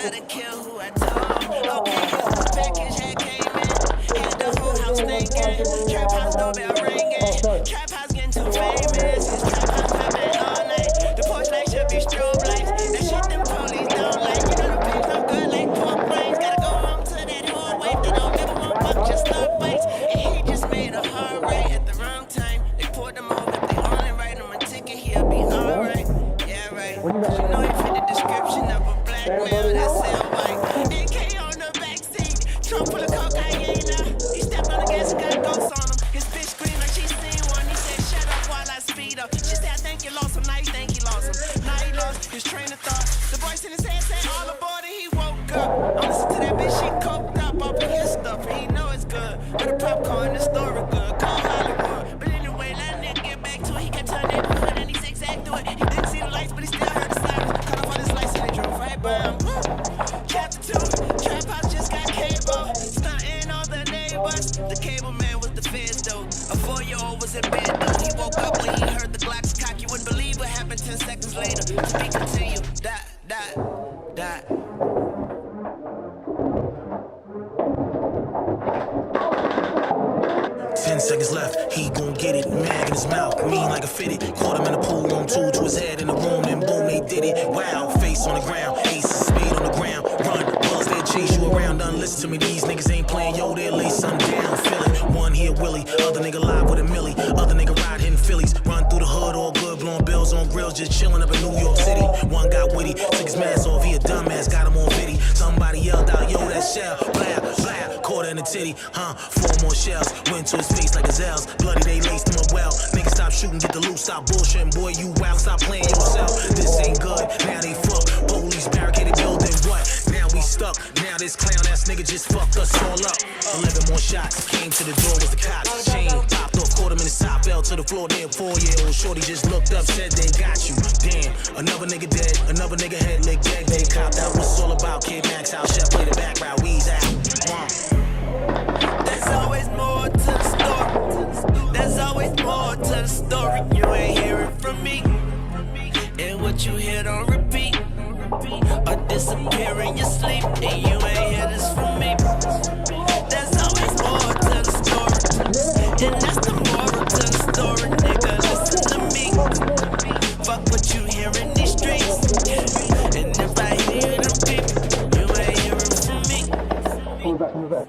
gotta kill who I told. Okay, here's the package that came in. Had the whole house thinking. Trap house doorbell ringing. Trap house getting too famous. His trap house popping all night. The porch light should be strobe lights. That shit them police don't like. You know the pigs I'm good like pork rinds. Gotta go home to that whole wife that don't ever want fuck, just start fights. And he just made a hard right at the wrong time. They poured him over. If they only write him a ticket, he'll be alright. Yeah, right. You know he fit the description of a black male that sell white. AK on the backseat, trunk full of cocaine. He stepped on the gas and got ghosts on him. His bitch screamed like she seen one. He said, shut up while I speed up. She said, I think you lost him. Now you think he lost him. Now he lost his train of thought. The voice in his head said, all aboard, and he woke up. I listen to that bitch, she coked up off of his stuff, and he know it's good. But the popcorn, the story good. Call Hollywood. But anyway, let nigga get back to it. He kept telling neighborhood, and he zigzagged through it. He didn't see the lights, but he still heard the sirens. Cut off all his lights, and they drove right by him. Chapter 2, trap house just got cable. Stunting all the neighbors. The cable man was the feds, though. A 4-year-old was in bed, though. He woke up when he heard the Glocks cock. You wouldn't believe what happened 10 seconds later. Speaking to you, dot, dot, dot. 10 seconds left, he gon' get it. Mag in his mouth, mean like a fitted. Caught him in the pool, on 2 to his head in the room, and boom, they did it. Wow, face on the ground, ace of spade on the ground. Run, bugs, they chase you around. Done listen to me, these niggas ain't playing, yo, they lay something down. Feel it, one here, Willie, other nigga live with a millie. Other nigga ride hitting Phillies, run through the hood, all good, blowing bills on grills, just chilling up in New York City. One got witty, took his mask off, he a dumbass, got him on viddy. Somebody yelled out, yo, that shell, blah, blah, caught her in the titty, 4 more shells, went to his face like gazelles, bloody they laced him up well. Nigga stop shooting, get the loot, stop bullshitting, boy you wild, stop playing yourself. This ain't good, now they fuck, police barricaded building, what? Now we stuck, now this clown ass nigga just fucked us all up. 11 more shots, came to the door with the cops, chain popped off, caught him in his top, fell to the floor, then 4-year-old shorty just looked up, said they got you. Damn, another nigga dead, another nigga head licked dead, they copped. That was all about Kid Max house, chef play the background, we's out. There's always more to the story. There's always more to the story. You ain't hearing from me. And what you hear don't repeat. Or disappear in your sleep. And you ain't hear this from me. There's always more to the story. And that's the moral to the story. Nigga, listen to me. Fuck what you hear in these streets. And if I hear them people, you ain't hearing from me. Come back, come back.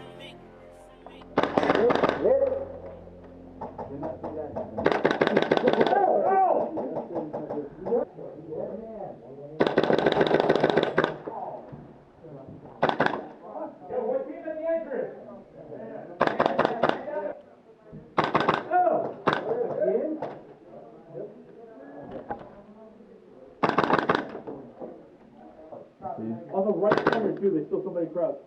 On the right corner too, there's still somebody crouched.